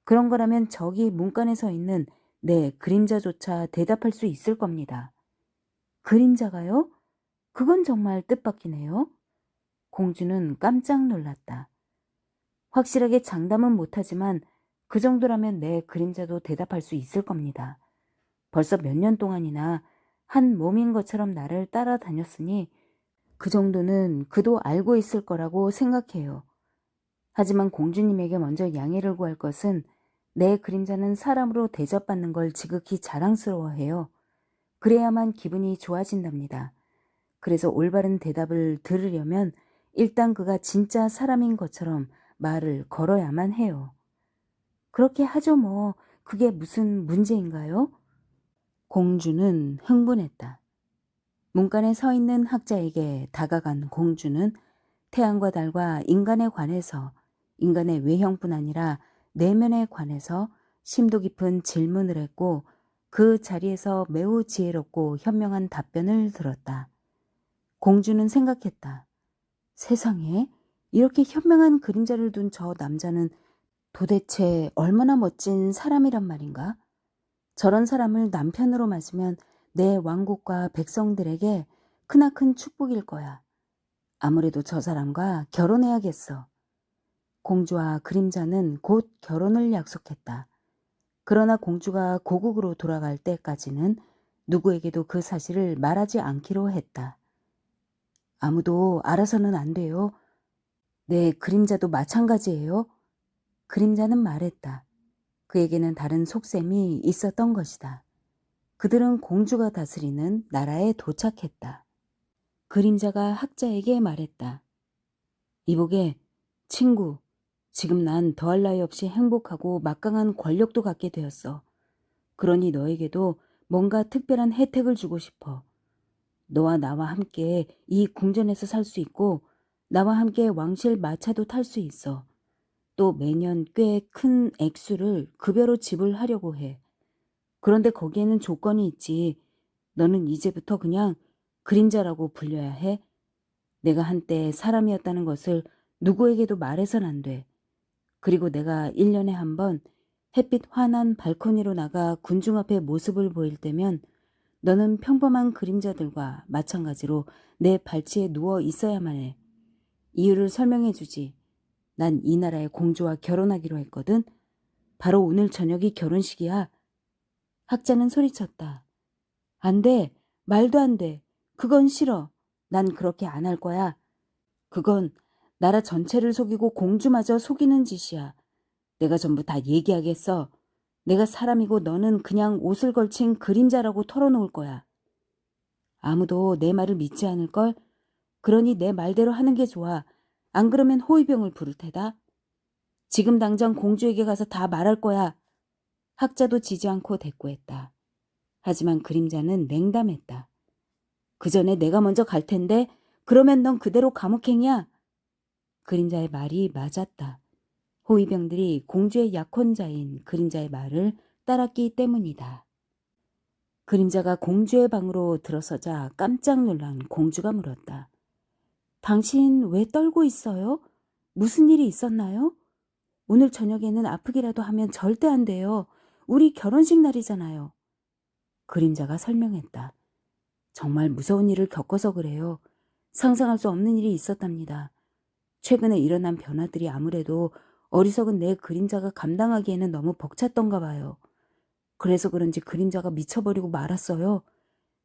그런 거라면 저기 문간에 서 있는 내 그림자조차 대답할 수 있을 겁니다. 그림자가요? 그건 정말 뜻밖이네요. 공주는 깜짝 놀랐다. 확실하게 장담은 못하지만 그 정도라면 내 그림자도 대답할 수 있을 겁니다. 벌써 몇 년 동안이나 한 몸인 것처럼 나를 따라다녔으니 그 정도는 그도 알고 있을 거라고 생각해요. 하지만 공주님에게 먼저 양해를 구할 것은 내 그림자는 사람으로 대접받는 걸 지극히 자랑스러워해요. 그래야만 기분이 좋아진답니다. 그래서 올바른 대답을 들으려면 일단 그가 진짜 사람인 것처럼 말을 걸어야만 해요. 그렇게 하죠 뭐. 그게 무슨 문제인가요? 공주는 흥분했다. 문간에 서 있는 학자에게 다가간 공주는 태양과 달과 인간에 관해서, 인간의 외형뿐 아니라 내면에 관해서 심도 깊은 질문을 했고 그 자리에서 매우 지혜롭고 현명한 답변을 들었다. 공주는 생각했다. 세상에, 이렇게 현명한 그림자를 둔 저 남자는 도대체 얼마나 멋진 사람이란 말인가? 저런 사람을 남편으로 맞으면 내 왕국과 백성들에게 크나큰 축복일 거야. 아무래도 저 사람과 결혼해야겠어. 공주와 그림자는 곧 결혼을 약속했다. 그러나 공주가 고국으로 돌아갈 때까지는 누구에게도 그 사실을 말하지 않기로 했다. 아무도 알아서는 안 돼요. 네, 그림자도 마찬가지예요. 그림자는 말했다. 그에게는 다른 속셈이 있었던 것이다. 그들은 공주가 다스리는 나라에 도착했다. 그림자가 학자에게 말했다. 이보게, 친구, 지금 난 더할 나위 없이 행복하고 막강한 권력도 갖게 되었어. 그러니 너에게도 뭔가 특별한 혜택을 주고 싶어. 너와 나와 함께 이 궁전에서 살 수 있고 나와 함께 왕실 마차도 탈 수 있어. 또 매년 꽤 큰 액수를 급여로 지불하려고 해. 그런데 거기에는 조건이 있지. 너는 이제부터 그냥 그림자라고 불려야 해. 내가 한때 사람이었다는 것을 누구에게도 말해선 안 돼. 그리고 내가 1년에 한 번 햇빛 환한 발코니로 나가 군중 앞에 모습을 보일 때면 너는 평범한 그림자들과 마찬가지로 내 발치에 누워 있어야만 해. 이유를 설명해 주지. 난 이 나라의 공주와 결혼하기로 했거든. 바로 오늘 저녁이 결혼식이야. 학자는 소리쳤다. 안 돼. 말도 안 돼. 그건 싫어. 난 그렇게 안 할 거야. 그건 나라 전체를 속이고 공주마저 속이는 짓이야. 내가 전부 다 얘기하겠어. 내가 사람이고 너는 그냥 옷을 걸친 그림자라고 털어놓을 거야. 아무도 내 말을 믿지 않을걸? 그러니 내 말대로 하는 게 좋아. 안 그러면 호위병을 부를 테다. 지금 당장 공주에게 가서 다 말할 거야. 학자도 지지 않고 대꾸했다. 하지만 그림자는 냉담했다. 그 전에 내가 먼저 갈 텐데 그러면 넌 그대로 감옥행이야. 그림자의 말이 맞았다. 호위병들이 공주의 약혼자인 그림자의 말을 따랐기 때문이다. 그림자가 공주의 방으로 들어서자 깜짝 놀란 공주가 물었다. 당신 왜 떨고 있어요? 무슨 일이 있었나요? 오늘 저녁에는 아프기라도 하면 절대 안 돼요. 우리 결혼식 날이잖아요. 그림자가 설명했다. 정말 무서운 일을 겪어서 그래요. 상상할 수 없는 일이 있었답니다. 최근에 일어난 변화들이 아무래도 어리석은 내 그림자가 감당하기에는 너무 벅찼던가 봐요. 그래서 그런지 그림자가 미쳐버리고 말았어요.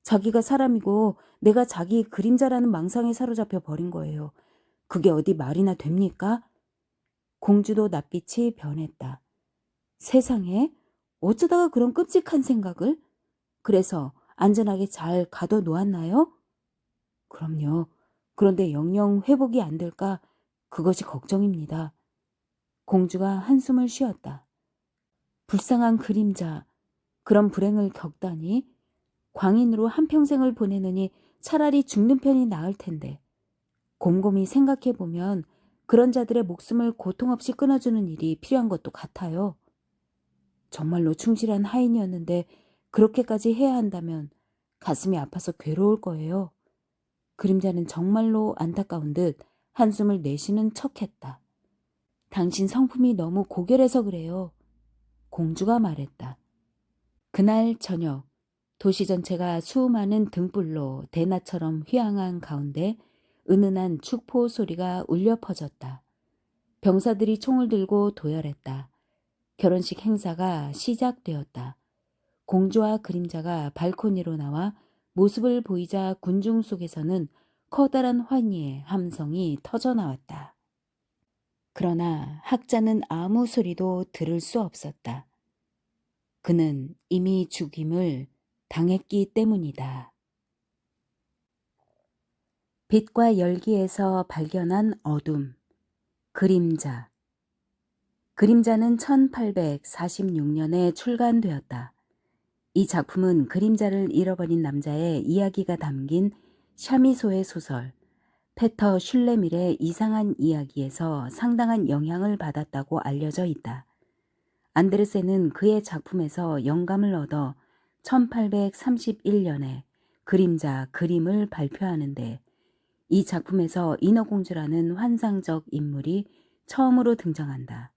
자기가 사람이고 내가 자기 그림자라는 망상에 사로잡혀 버린 거예요. 그게 어디 말이나 됩니까? 공주도 낯빛이 변했다. 세상에? 어쩌다가 그런 끔찍한 생각을? 그래서 안전하게 잘 가둬 놓았나요? 그럼요. 그런데 영영 회복이 안 될까? 그것이 걱정입니다. 공주가 한숨을 쉬었다. 불쌍한 그림자. 그런 불행을 겪다니 광인으로 한평생을 보내느니 차라리 죽는 편이 나을 텐데. 곰곰이 생각해보면 그런 자들의 목숨을 고통 없이 끊어주는 일이 필요한 것도 같아요. 정말로 충실한 하인이었는데 그렇게까지 해야 한다면 가슴이 아파서 괴로울 거예요. 그림자는 정말로 안타까운 듯 한숨을 내쉬는 척했다. 당신 성품이 너무 고결해서 그래요. 공주가 말했다. 그날 저녁 도시 전체가 수많은 등불로 대낮처럼 휘황한 가운데 은은한 축포 소리가 울려 퍼졌다. 병사들이 총을 들고 도열했다. 결혼식 행사가 시작되었다. 공주와 그림자가 발코니로 나와 모습을 보이자 군중 속에서는 커다란 환희의 함성이 터져나왔다. 그러나 학자는 아무 소리도 들을 수 없었다. 그는 이미 죽임을 당했기 때문이다. 빛과 열기에서 발견한 어둠, 그림자. 그림자는 1846년에 출간되었다. 이 작품은 그림자를 잃어버린 남자의 이야기가 담긴 샤미소의 소설 페터 슐레밀의 이상한 이야기에서 상당한 영향을 받았다고 알려져 있다. 안데르센은 그의 작품에서 영감을 얻어 1831년에 그림자 그림을 발표하는데 이 작품에서 인어공주라는 환상적 인물이 처음으로 등장한다.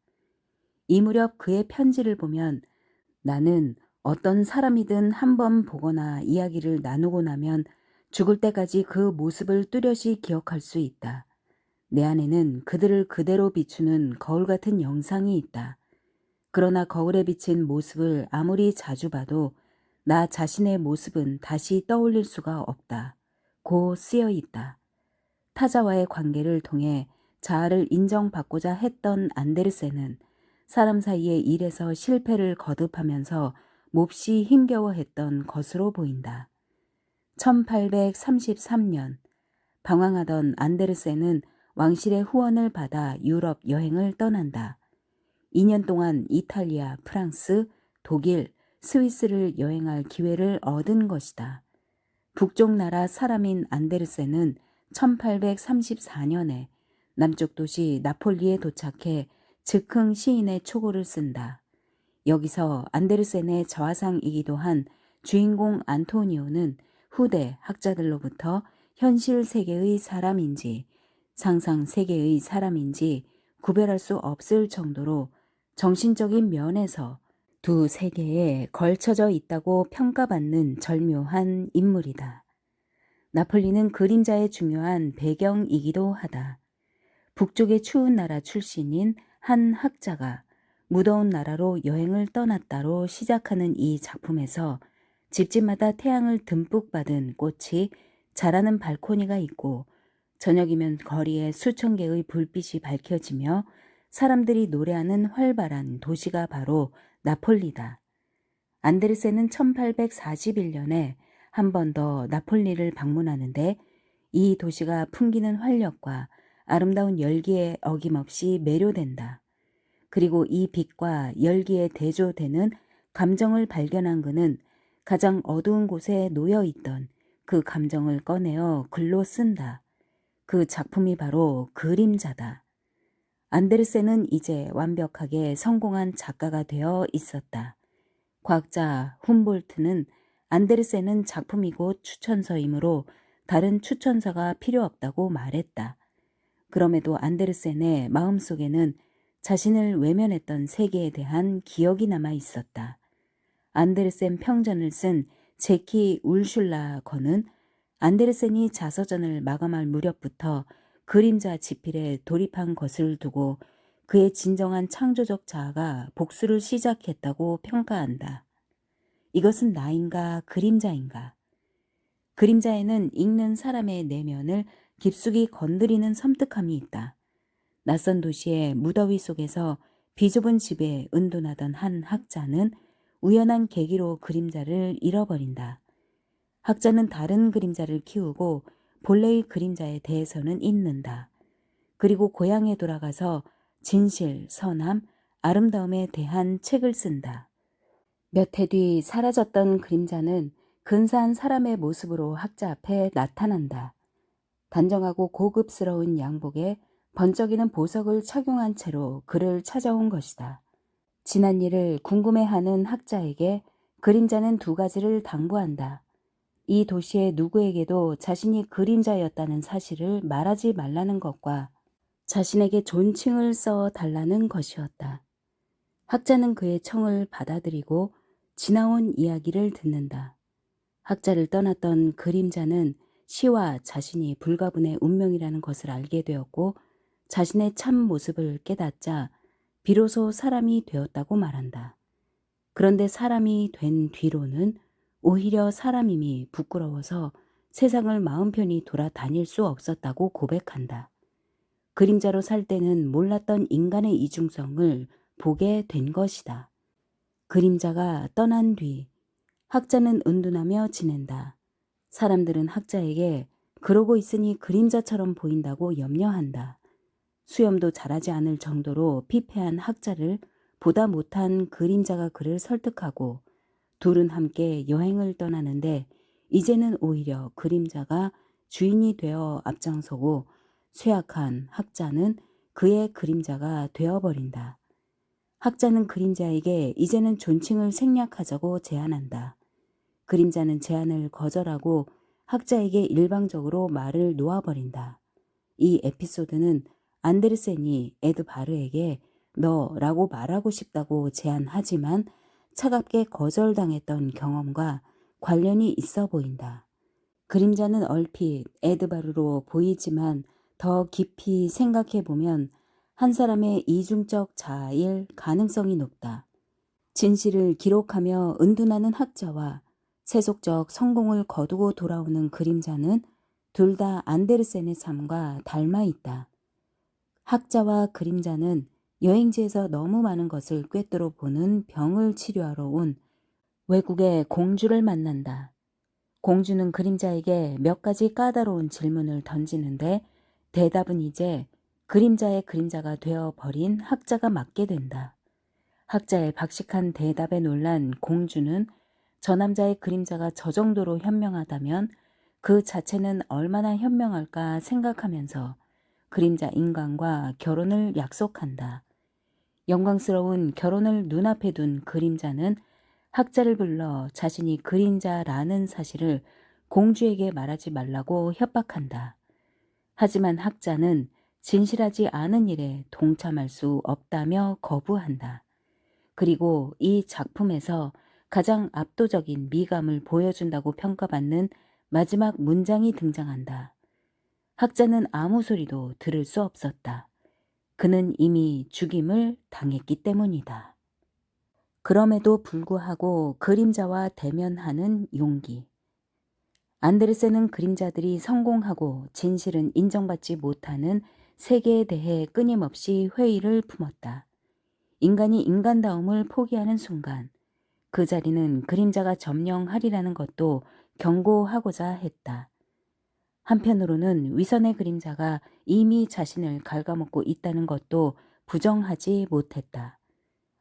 이 무렵 그의 편지를 보면 나는 어떤 사람이든 한 번 보거나 이야기를 나누고 나면 죽을 때까지 그 모습을 뚜렷이 기억할 수 있다. 내 안에는 그들을 그대로 비추는 거울 같은 영상이 있다. 그러나 거울에 비친 모습을 아무리 자주 봐도 나 자신의 모습은 다시 떠올릴 수가 없다. 고 쓰여 있다. 타자와의 관계를 통해 자아를 인정받고자 했던 안데르센은 사람 사이의 일에서 실패를 거듭하면서 몹시 힘겨워했던 것으로 보인다. 1833년 방황하던 안데르센은 왕실의 후원을 받아 유럽 여행을 떠난다. 2년 동안 이탈리아, 프랑스, 독일, 스위스를 여행할 기회를 얻은 것이다. 북쪽 나라 사람인 안데르센은 1834년에 남쪽 도시 나폴리에 도착해 즉흥 시인의 초고를 쓴다. 여기서 안데르센의 저화상이기도 한 주인공 안토니오는 후대 학자들로부터 현실 세계의 사람인지 상상 세계의 사람인지 구별할 수 없을 정도로 정신적인 면에서 두 세계에 걸쳐져 있다고 평가받는 절묘한 인물이다. 나폴리는 그림자의 중요한 배경이기도 하다. 북쪽의 추운 나라 출신인 한 학자가 무더운 나라로 여행을 떠났다로 시작하는 이 작품에서 집집마다 태양을 듬뿍 받은 꽃이 자라는 발코니가 있고 저녁이면 거리에 수천 개의 불빛이 밝혀지며 사람들이 노래하는 활발한 도시가 바로 나폴리다. 안데르센은 1841년에 한 번 더 나폴리를 방문하는데 이 도시가 풍기는 활력과 아름다운 열기에 어김없이 매료된다. 그리고 이 빛과 열기에 대조되는 감정을 발견한 그는 가장 어두운 곳에 놓여 있던 그 감정을 꺼내어 글로 쓴다. 그 작품이 바로 그림자다. 안데르센은 이제 완벽하게 성공한 작가가 되어 있었다. 과학자 훔볼트는 안데르센은 작품이 곧 추천서이므로 다른 추천서가 필요 없다고 말했다. 그럼에도 안데르센의 마음속에는 자신을 외면했던 세계에 대한 기억이 남아 있었다. 안데르센 평전을 쓴 제키 울슐라 거는 안데르센이 자서전을 마감할 무렵부터 그림자 집필에 돌입한 것을 두고 그의 진정한 창조적 자아가 복수를 시작했다고 평가한다. 이것은 나인가 그림자인가? 그림자에는 읽는 사람의 내면을 깊숙이 건드리는 섬뜩함이 있다. 낯선 도시의 무더위 속에서 비좁은 집에 은둔하던 한 학자는 우연한 계기로 그림자를 잃어버린다. 학자는 다른 그림자를 키우고 본래의 그림자에 대해서는 잊는다. 그리고 고향에 돌아가서 진실, 선함, 아름다움에 대한 책을 쓴다. 몇 해 뒤 사라졌던 그림자는 근사한 사람의 모습으로 학자 앞에 나타난다. 단정하고 고급스러운 양복에 번쩍이는 보석을 착용한 채로 그를 찾아온 것이다. 지난 일을 궁금해하는 학자에게 그림자는 두 가지를 당부한다. 이 도시의 누구에게도 자신이 그림자였다는 사실을 말하지 말라는 것과 자신에게 존칭을 써 달라는 것이었다. 학자는 그의 청을 받아들이고 지나온 이야기를 듣는다. 학자를 떠났던 그림자는 시와 자신이 불가분의 운명이라는 것을 알게 되었고 자신의 참 모습을 깨닫자 비로소 사람이 되었다고 말한다. 그런데 사람이 된 뒤로는 오히려 사람임이 부끄러워서 세상을 마음 편히 돌아다닐 수 없었다고 고백한다. 그림자로 살 때는 몰랐던 인간의 이중성을 보게 된 것이다. 그림자가 떠난 뒤 학자는 은둔하며 지낸다. 사람들은 학자에게 그러고 있으니 그림자처럼 보인다고 염려한다. 수염도 자라지 않을 정도로 피폐한 학자를 보다 못한 그림자가 그를 설득하고 둘은 함께 여행을 떠나는데 이제는 오히려 그림자가 주인이 되어 앞장서고 쇠약한 학자는 그의 그림자가 되어버린다. 학자는 그림자에게 이제는 존칭을 생략하자고 제안한다. 그림자는 제안을 거절하고 학자에게 일방적으로 말을 놓아버린다. 이 에피소드는 안데르센이 에드바르에게 너라고 말하고 싶다고 제안하지만 차갑게 거절당했던 경험과 관련이 있어 보인다. 그림자는 얼핏 에드바르로 보이지만 더 깊이 생각해 보면 한 사람의 이중적 자아일 가능성이 높다. 진실을 기록하며 은둔하는 학자와 세속적 성공을 거두고 돌아오는 그림자는 둘 다 안데르센의 삶과 닮아 있다. 학자와 그림자는 여행지에서 너무 많은 것을 꿰뚫어 보는 병을 치료하러 온 외국의 공주를 만난다. 공주는 그림자에게 몇 가지 까다로운 질문을 던지는데 대답은 이제 그림자의 그림자가 되어 버린 학자가 맡게 된다. 학자의 박식한 대답에 놀란 공주는 저 남자의 그림자가 저 정도로 현명하다면 그 자체는 얼마나 현명할까 생각하면서 그림자 인간과 결혼을 약속한다. 영광스러운 결혼을 눈앞에 둔 그림자는 학자를 불러 자신이 그림자라는 사실을 공주에게 말하지 말라고 협박한다. 하지만 학자는 진실하지 않은 일에 동참할 수 없다며 거부한다. 그리고 이 작품에서 가장 압도적인 미감을 보여준다고 평가받는 마지막 문장이 등장한다. 학자는 아무 소리도 들을 수 없었다. 그는 이미 죽임을 당했기 때문이다. 그럼에도 불구하고 그림자와 대면하는 용기. 안데르센은 그림자들이 성공하고 진실은 인정받지 못하는 세계에 대해 끊임없이 회의를 품었다. 인간이 인간다움을 포기하는 순간 그 자리는 그림자가 점령하리라는 것도 경고하고자 했다. 한편으로는 위선의 그림자가 이미 자신을 갉아먹고 있다는 것도 부정하지 못했다.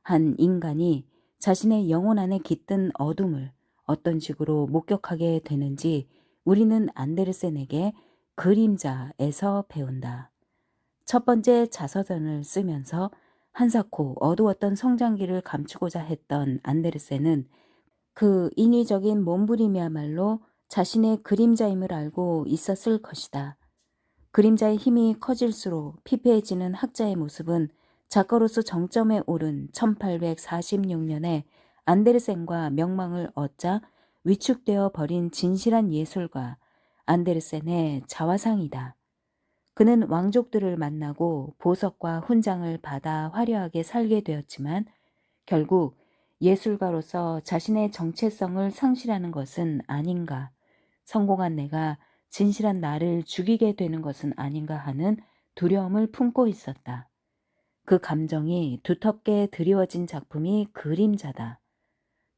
한 인간이 자신의 영혼 안에 깃든 어둠을 어떤 식으로 목격하게 되는지 우리는 안데르센에게 그림자에서 배운다. 첫 번째 자서전을 쓰면서 한사코 어두웠던 성장기를 감추고자 했던 안데르센은 그 인위적인 몸부림이야말로 자신의 그림자임을 알고 있었을 것이다. 그림자의 힘이 커질수록 피폐해지는 학자의 모습은 작가로서 정점에 오른 1846년에 안데르센과 명망을 얻자 위축되어 버린 진실한 예술가 안데르센의 자화상이다. 그는 왕족들을 만나고 보석과 훈장을 받아 화려하게 살게 되었지만 결국 예술가로서 자신의 정체성을 상실하는 것은 아닌가, 성공한 내가 진실한 나를 죽이게 되는 것은 아닌가 하는 두려움을 품고 있었다. 그 감정이 두텁게 드리워진 작품이 그림자다.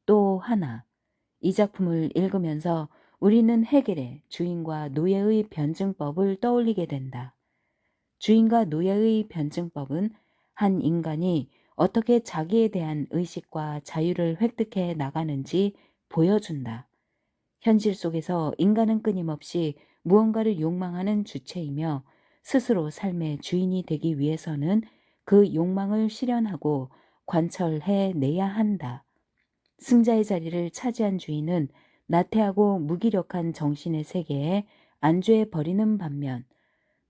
또 하나, 이 작품을 읽으면서 우리는 헤겔의 주인과 노예의 변증법을 떠올리게 된다. 주인과 노예의 변증법은 한 인간이 어떻게 자기에 대한 의식과 자유를 획득해 나가는지 보여준다. 현실 속에서 인간은 끊임없이 무언가를 욕망하는 주체이며 스스로 삶의 주인이 되기 위해서는 그 욕망을 실현하고 관철해 내야 한다. 승자의 자리를 차지한 주인은 나태하고 무기력한 정신의 세계에 안주해 버리는 반면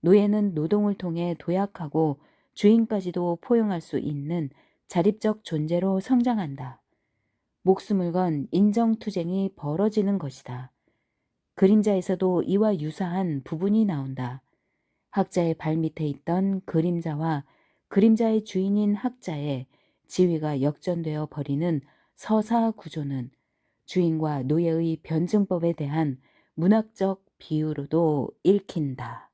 노예는 노동을 통해 도약하고 주인까지도 포용할 수 있는 자립적 존재로 성장한다. 목숨을 건 인정투쟁이 벌어지는 것이다. 그림자에서도 이와 유사한 부분이 나온다. 학자의 발밑에 있던 그림자와 그림자의 주인인 학자의 지위가 역전되어 버리는 서사 구조는 주인과 노예의 변증법에 대한 문학적 비유로도 읽힌다.